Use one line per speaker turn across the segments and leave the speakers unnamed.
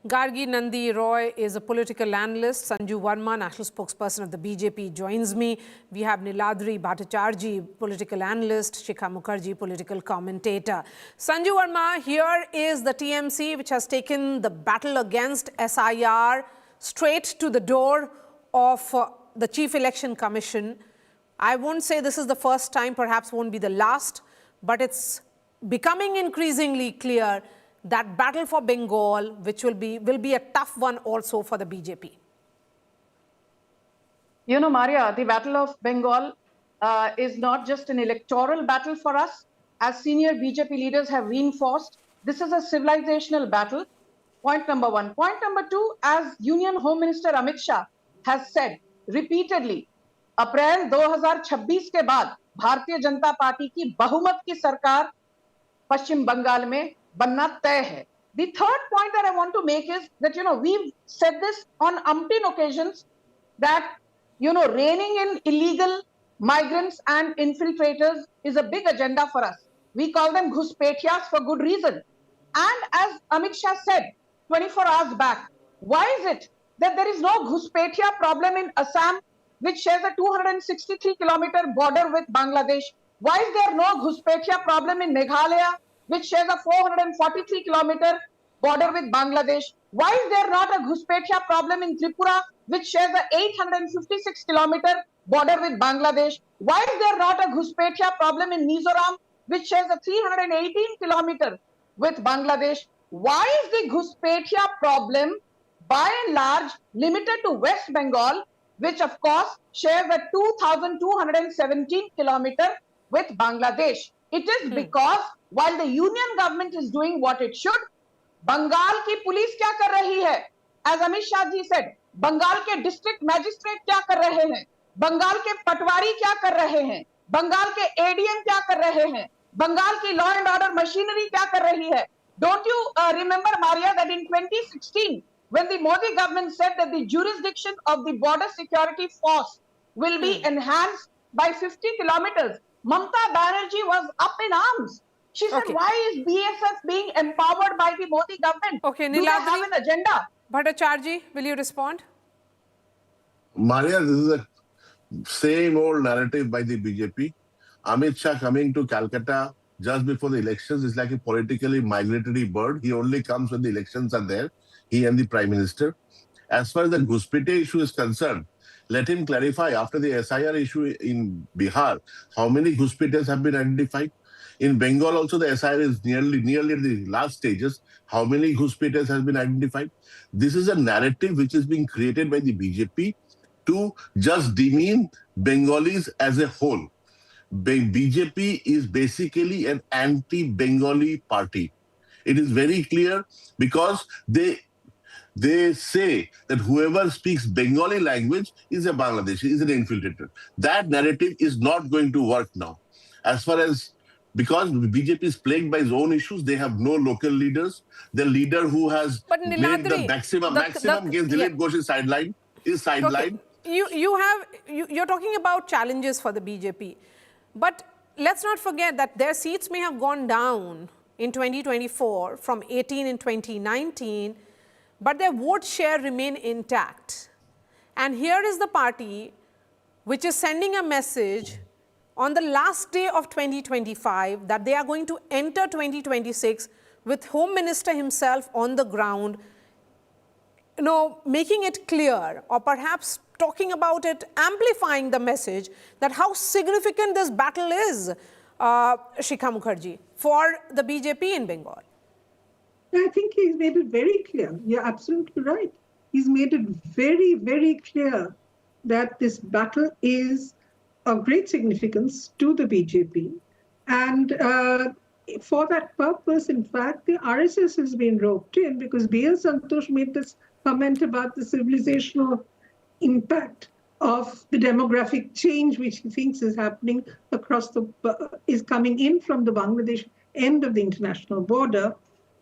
Gargi Nandi Roy is a political analyst. Sanju Verma, national spokesperson of the BJP, joins me. We have Niladri Bhattacharjee, political analyst. Shikha Mukherjee, political commentator. Sanju Verma, here is the TMC, which has taken the battle against SIR straight to the door of the Chief Election Commission. I won't say this is the first time, perhaps won't be the last, but it's becoming increasingly clear that battle for Bengal, which will be a tough one also for the BJP.
You know, Maria, the Battle of Bengal is not just an electoral battle for us. As senior BJP leaders have reinforced, this is a civilizational battle. Point number one. Point number two, as Union Home Minister Amit Shah has said repeatedly, अप्रैल 2026 के बाद Bharatiya Janata party की बहुमत की सरकार पश्चिम बंगाल में बनना तय है. The third point that I want to make is that, we've said this on umpteen occasions that, reining in illegal migrants and infiltrators is a big agenda for us. We call them Ghuspetiyas for good reason. And as Amit Shah said 24 hours back, why is it that there is no Ghuspetiya problem in Assam, which shares a 263-kilometer border with Bangladesh? Why is there no Ghuspetiya problem in Meghalaya, which shares a 443-kilometer border with Bangladesh? Why is there not a Ghuspetiya problem in Tripura, which shares a 856-kilometer border with Bangladesh? Why is there not a Ghuspetiya problem in Mizoram, which shares a 318-kilometer with Bangladesh? Why is the Ghuspetiya problem by and large limited to West Bengal, which of course shares a 2,217 kilometer with Bangladesh? It is because while the union government is doing what it should, Bengal की police क्या कर रही है? As Amit Shah ji said, Bengal के district magistrate क्या कर रहे हैं? बंगाल के पटवारी क्या कर रहे हैं? बंगाल के एडीएम क्या कर रहे हैं? बंगाल की लॉ एंड ऑर्डर मशीनरी क्या कर रही है? Don't you remember, Maria, that in 2016, when the Modi government said that the jurisdiction of the border security force will be enhanced by 50 kilometers, Mamata Banerjee was up in arms. She said, why is BSF being empowered by the Modi government?
Okay,
do they have an agenda?
Bhattacharjee, will you respond?
Maria, this is the same old narrative by the BJP. Amit Shah coming to Calcutta just before the elections is like a politically migratory bird. He only comes when the elections are there, he and the Prime Minister. As far as the Ghuspetiya issue is concerned, let him clarify after the SIR issue in Bihar, how many Ghuspetiyas have been identified? In Bengal also, the SIR is nearly at the last stages. How many Ghuspetiyas has been identified? This is a narrative which is being created by the BJP to just demean Bengalis as a whole. BJP is basically an anti-Bengali party. It is very clear because they say that whoever speaks Bengali language is a Bangladeshi, is an infiltrator. That narrative is not going to work now. As far as, because BJP is plagued by its own issues, they have no local leaders. The leader who has made the maximum against Dilip Ghosh is sidelined.
You're talking about challenges for the BJP. But let's not forget that their seats may have gone down in 2024 from 18 in 2019, but their vote share remain intact. And here is the party which is sending a message on the last day of 2025 that they are going to enter 2026 with Home Minister himself on the ground, making it clear, or perhaps talking about it, amplifying the message that how significant this battle is, Shikha Mukherjee, for the BJP in Bengal.
I think he's made it very clear. You're absolutely right. He's made it very, very clear that this battle is of great significance to the BJP. And for that purpose, in fact, the RSS has been roped in because B.L. Santosh made this comment about the civilizational impact of the demographic change which he thinks is happening across is coming in from the Bangladesh end of the international border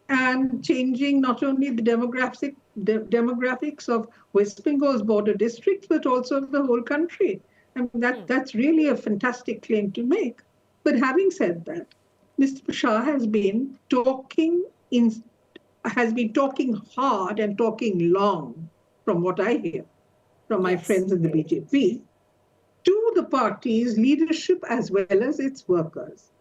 and changing not only the demographics of West Bengal's border districts, but also of the whole country. And that's really a fantastic claim to make. But having said that, Mr. Shah has been talking has been talking hard and talking long, from what I hear from my
Yes.
friends in the BJP, to the party's leadership as well as its workers.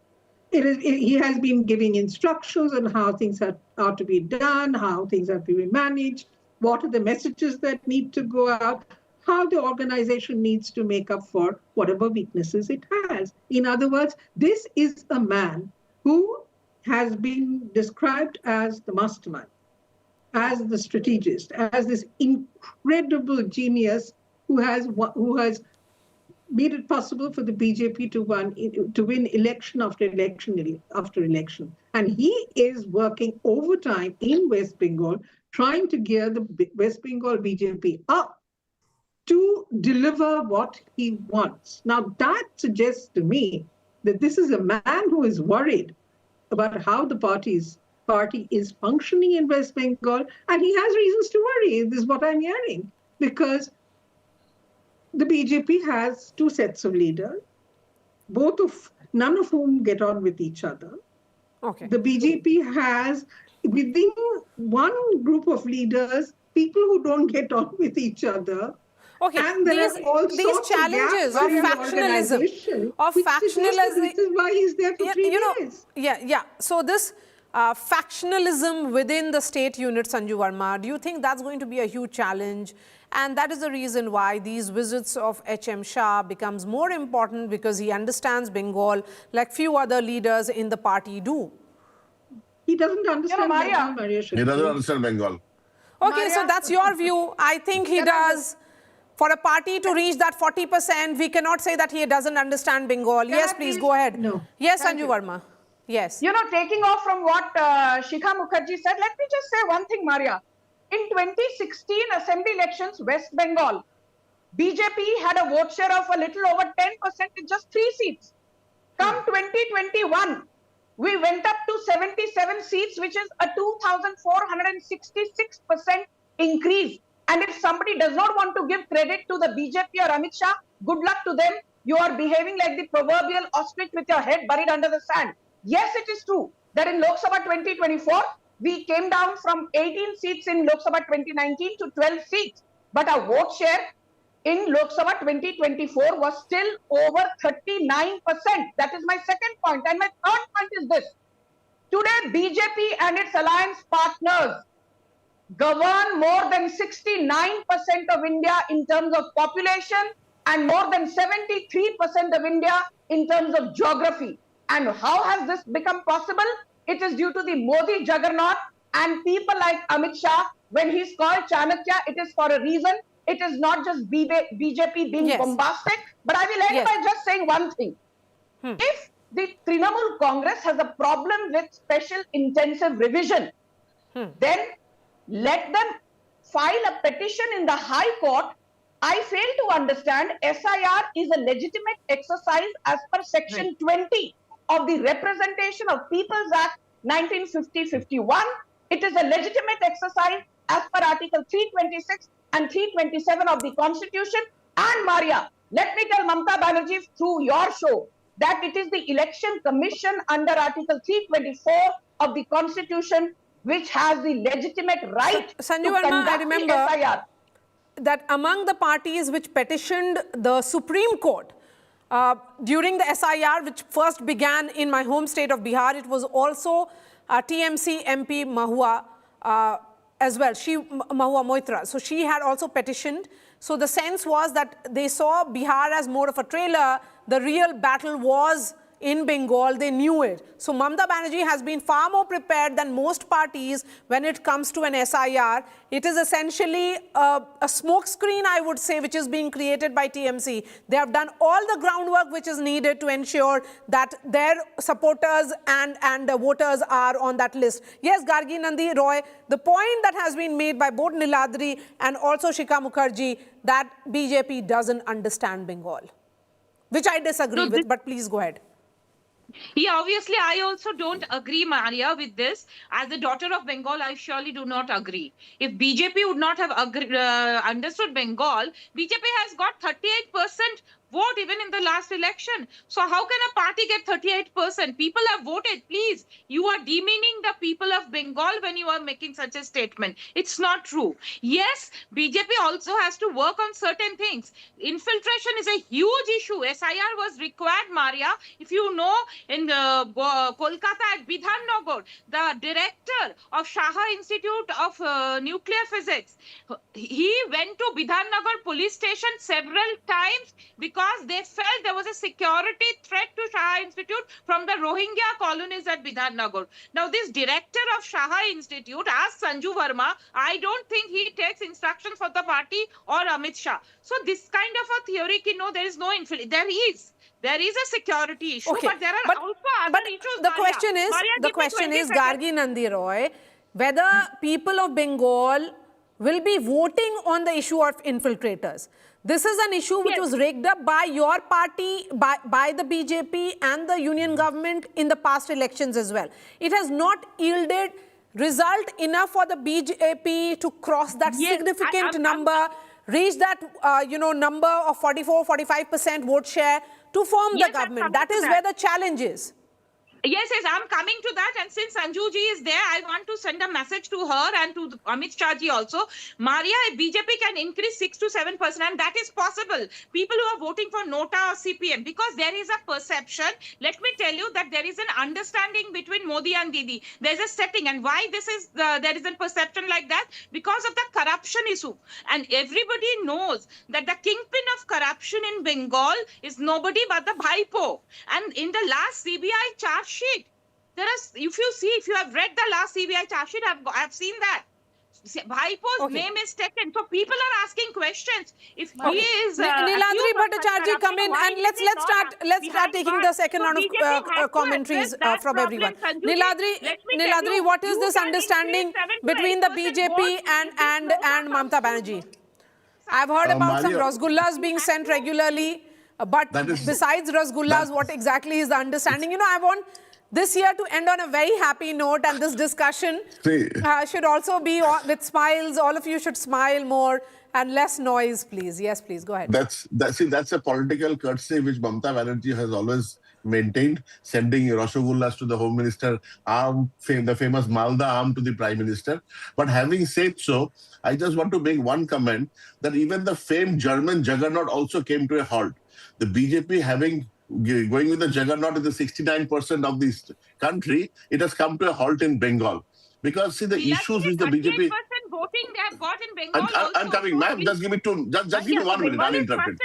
He has been giving instructions on how things are to be done, how things are to be managed, what are the messages that need to go out, how the organization needs to make up for whatever weaknesses it has. In other words, this is a man who has been described as the mastermind, as the strategist, as this incredible genius who has made it possible for the BJP to win election after election after election. And he is working overtime in West Bengal, trying to gear the West Bengal BJP up to deliver what he wants. Now, that suggests to me that this is a man who is worried about how the party is functioning in West Bengal, and he has reasons to worry. This is what I'm hearing, because the BJP has two sets of leaders, none of whom get on with each other.
Okay.
The BJP has, within one group of leaders, people who don't get on with each other.
Okay,
And there are all
these
sorts of
challenges of
gaps in the
factionalism,
organization,
of
which suggests that
factionalism.
this is why he's there for 3 years.
Yeah. So this factionalism within the state unit, Sanju Verma, do you think that's going to be a huge challenge? And that is the reason why these visits of H.M. Shah becomes more important, because he understands Bengal like few other leaders in the party do.
He doesn't understand
Maria.
Maria
He doesn't understand Bengal.
Okay, so
Maria-
that's your view. I think he does. For a party to reach that 40%, we cannot say that he doesn't understand Bengal. Yes,
I
please
please-
go ahead.
No.
Yes,
Thank
Sanju
you.
Verma. Yes.
Taking off from what Shikha Mukherjee said, let me just say one thing, Maria. In 2016 assembly elections, West Bengal, BJP had a vote share of a little over 10% with just 3 seats. Come 2021, we went up to 77 seats, which is a 2,466% increase. And if somebody does not want to give credit to the BJP or Amit Shah, good luck to them. You are behaving like the proverbial ostrich with your head buried under the sand. Yes, it is true that in Lok Sabha 2024, we came down from 18 seats in Lok Sabha 2019 to 12 seats. But our vote share in Lok Sabha 2024 was still over 39%. That is my second point. And my third point is this. Today, BJP and its alliance partners govern more than 69% of India in terms of population and more than 73% of India in terms of geography. And how has this become possible? It is due to the Modi juggernaut and people like Amit Shah. When he's called Chanakya, it is for a reason. It is not just BJP being
Yes.
bombastic. But I will end
Yes.
by just saying one thing. If the Trinamool Congress has a problem with special intensive revision, then let them file a petition in the High Court. I fail to understand SIR is a legitimate exercise as per Section 20 of the Representation of People's Act 1950-51. It is a legitimate exercise as per Article 326 and 327 of the Constitution. And Maria, let me tell Mamata Banerjee through your show that it is the Election Commission under Article 324 of the Constitution which has the legitimate right
Sanju
to
Verma, I
conduct
remember
the SIR.
that among the parties which petitioned the Supreme Court during the SIR, which first began in my home state of Bihar, it was also TMC MP Mahua as well, Mahua Moitra. So she had also petitioned. So the sense was that they saw Bihar as more of a trailer. The real battle was in Bengal, they knew it. So Mamata Banerjee has been far more prepared than most parties when it comes to an SIR. It is essentially a smokescreen, I would say, which is being created by TMC. They have done all the groundwork which is needed to ensure that their supporters and voters are on that list. Yes, Gargi Nandi Roy, the point that has been made by both Niladri and also Shikha Mukherjee that BJP doesn't understand Bengal, which I disagree with, but please go ahead.
Yeah, obviously, I also don't agree, Maria, with this. As a daughter of Bengal, I surely do not agree. If BJP would not have understood Bengal, BJP has got 38% vote even in the last election. So how can a party get 38%? People have voted. Please, you are demeaning the people of Bengal when you are making such a statement. It's not true. Yes, BJP also has to work on certain things. Infiltration is a huge issue. SIR was required, Maria. If you know, in Kolkata at Bidhannagar, the director of Shaha Institute of Nuclear Physics, he went to Bidhannagar police station several times because they felt there was a security threat to Shaha Institute from the Rohingya colonies at Bidhannagar. Now, this director of Shaha Institute, asked Sanju Verma, I don't think he takes instructions for the party or Amit Shah. So this kind of a theory, there is no infiltration. There is a security issue,
Okay,
but there are also other
but
issues.
the
Maria.
question is,
Maria,
the
give me
question
20
is,
seconds.
Gargi Nandi Roy, whether people of Bengal will be voting on the issue of infiltrators. This is an issue which was rigged up by your party, by the BJP and the union government in the past elections as well. It has not yielded result enough for the BJP to cross that significant number, reach that number of 44-45% vote share to form the government. That is where the challenge is.
Yes, I'm coming to that. And since Sanju ji is there, I want to send a message to her and to Amit Shah ji also. Maria, if BJP can increase 6 to 7%, and that is possible. People who are voting for Nota or CPM, because there is a perception. Let me tell you that there is an understanding between Modi and Didi. There's a setting. And why there is a perception like that? Because of the corruption issue. And everybody knows that the kingpin of corruption in Bengal is nobody but the Bhaipo. And in the last CBI charge sheet, if you have read the last CBI charge sheet, I've seen that. Bhaipo's name is taken. So people are asking questions. If he is
Niladri Bhattacharya, come in and let's start taking the second round of commentaries from everyone. Niladri, what is this understanding between the BJP and Mamata Banerjee? I've heard about some rasgullas being sent regularly, but besides rasgullas, what exactly is the understanding? I want this year to end on a very happy note, and this discussion should also be with smiles. All of you should smile more and less noise, please. Yes, please, go ahead.
That's a political courtesy which Mamata Banerjee has always maintained, sending rasgullas to the Home Minister, the famous Malda arm to the Prime Minister. But having said so, I just want to make one comment that even the famed German juggernaut also came to a halt. The BJP going with the juggernaut in the 69% of this country, it has come to a halt in Bengal. Because see the issues with the BJP.
Voting they have got in Bengal.
I'm coming, ma'am. Just give me 1 minute. Uninterrupted.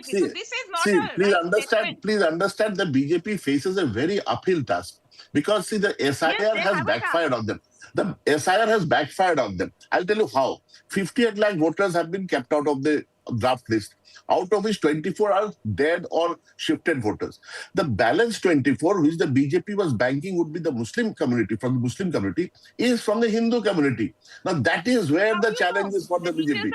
See, so this is not
please understand that BJP faces a very uphill task. Because see, the SIR has backfired on them. The SIR has backfired on them. I'll tell you how. 58 lakh voters have been kept out of the draft list, out of which 24 are dead or shifted voters. The balance 24, which the BJP was banking would be the Muslim community, from the Muslim community, is from the Hindu community. Now that is where the challenge is for the BJP.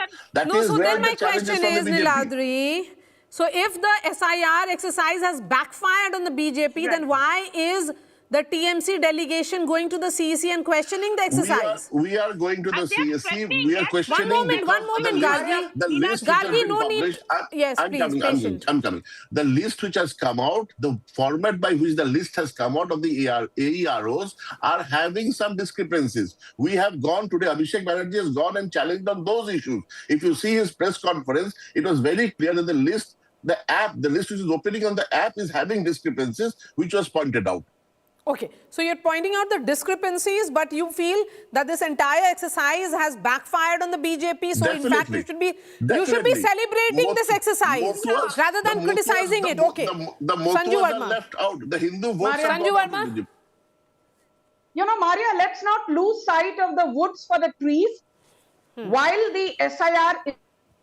So then my question is, Niladri, so if the SIR exercise has backfired on the BJP, then why is the TMC delegation going to the CEC and questioning the exercise?
We are going to the CEC. We are questioning.
One moment, Gargi. Gargi, no need. Yes, please,
I'm coming. The list which has come out, the format by which the list has come out of the AEROs are having some discrepancies. We have gone today, Abhishek Banerjee has gone and challenged on those issues. If you see his press conference, it was very clear that the list which is opening on the app is having discrepancies, which was pointed out.
Okay, so you're pointing out the discrepancies, but you feel that this entire exercise has backfired on the BJP. So
Definitely.
In fact, you should be celebrating this exercise rather than criticizing it. Okay,
the Sanju Verma left out. The Hindu votes.
Sanju Verma.
Maria, let's not lose sight of the woods for the trees. While the SIR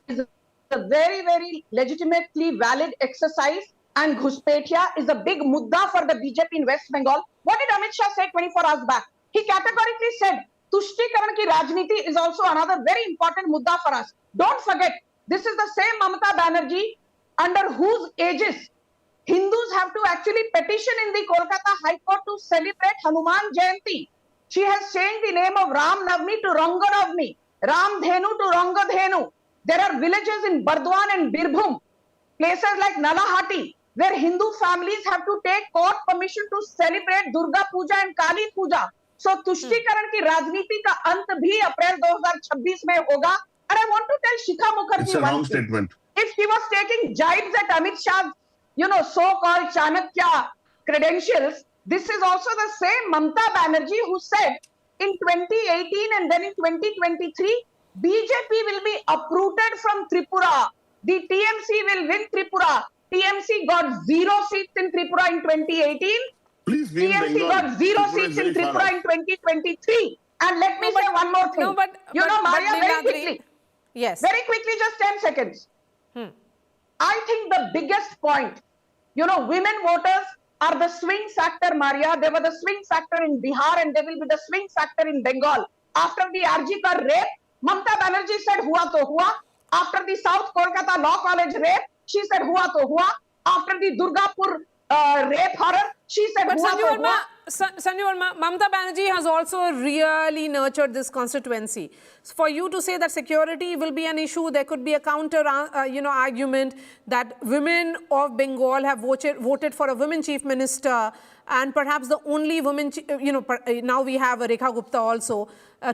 is a very, very legitimately valid exercise, and Ghuspetia is a big mudda for the BJP in West Bengal. What did Amit Shah say 24 hours back? He categorically said, Tushtikaran ki Rajniti is also another very important mudda for us. Don't forget, this is the same Mamata Banerjee under whose aegis Hindus have to actually petition in the Kolkata High Court to celebrate Hanuman Jayanti. She has changed the name of Ram Navmi to Ranga Navmi, Ram Dhenu to Ranga Dhenu. There are villages in Bardwan and Birbhum places like Nalahati, where Hindu families have to take court permission to celebrate Durga Puja and Kali Puja. So तुष्टीकरण की राजनीति का अंत भी अप्रैल 2026 में होगा. And I want to tell Shikha
It's
Mukherjee
a wrong
one thing.
statement.
If she was taking jibes at Amit Shah's, so-called Chanakya credentials, this is also the same Mamta Banerjee who said in 2018 and then in 2023, BJP will be uprooted from Tripura. The TMC will win Tripura. TMC got 0 seats in Tripura in 2018.
Please win
TMC
Bengal.
got 0
Tripura is
seats in
very far
Tripura
off.
in 2023. And let me say one more thing.
No, but
Maria, very
Niladri-
quickly.
Yes.
Very quickly, just 10 seconds. I think the biggest point, women voters are the swing factor, Maria. They were the swing factor in Bihar and they will be the swing factor in Bengal. After the RG Kar rape, Mamta Banerjee said, hua to hua. After the South Kolkata Law College rape, she said, hua to hua. After the Durgapur rape horror, she said,
But
hua
Sanju
to
Verma,
hua.
Sanju Verma, Mamta Banerjee has also really nurtured this constituency. So for you to say that security will be an issue, there could be a counter, argument that women of Bengal have voted for a women chief minister, and perhaps the only women, now we have Rekha Gupta also,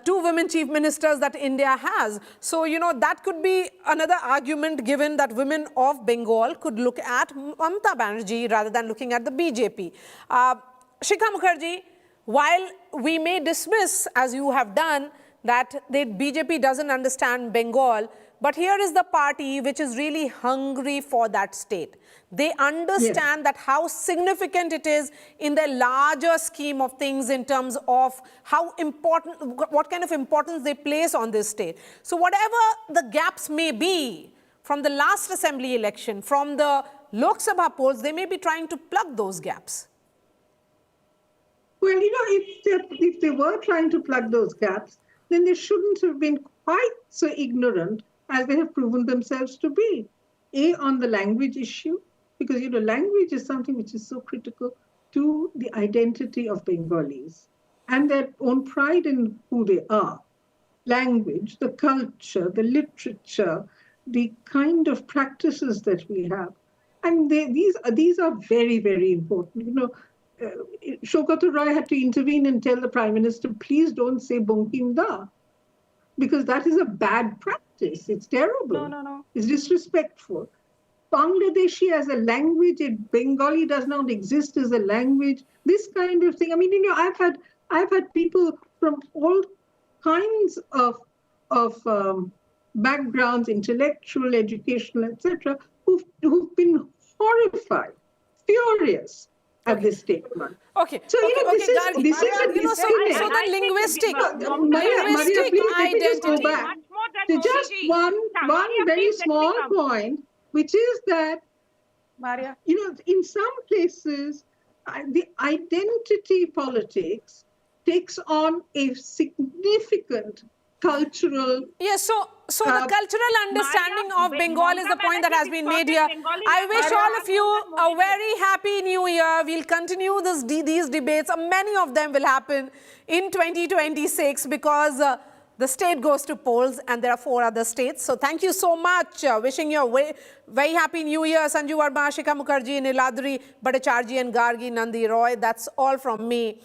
2 women chief ministers that India has. So, that could be another argument given that women of Bengal could look at Mamta Banerjee rather than looking at the BJP. Shikha Mukherjee, while we may dismiss, as you have done, that the BJP doesn't understand Bengal, but here is the party which is really hungry for that state. They understand that how significant it is in the larger scheme of things in terms of how important, what kind of importance they place on this state. So whatever the gaps may be from the last assembly election, from the Lok Sabha polls, they may be trying to plug those gaps.
Well, if they were trying to plug those gaps, then they shouldn't have been quite so ignorant as they have proven themselves to be. On the language issue, because, language is something which is so critical to the identity of Bengalis and their own pride in who they are. Language, the culture, the literature, the kind of practices that we have. And these are very, very important. Shokato Roy had to intervene and tell the Prime Minister, please don't say Bunkim Da, because that is a bad practice. It's terrible.
No.
It's disrespectful. Bangladeshi as a language, Bengali does not exist as a language. This kind of thing. I mean, I've had people from all kinds of backgrounds, intellectual, educational, etc., who've been horrified, furious at this statement.
Okay.
So,
okay,
this is a disconnect.
so the linguistic
Maria,
identity.
back to just one very small point, which is that,
Maria.
in some places, the identity politics takes on a significant cultural.
Yes, so the cultural understanding
Maria,
of Bengal is the point that has been made here. I wish all of you a very happy new year. We'll continue these debates. Many of them will happen in 2026 because the state goes to polls and there are 4 other states. So thank you so much. Wishing you a very happy new year. Sanju Verma, Shikha Mukherjee, Niladri Bhattacharjee and Gargi Nandi Roy. That's all from me.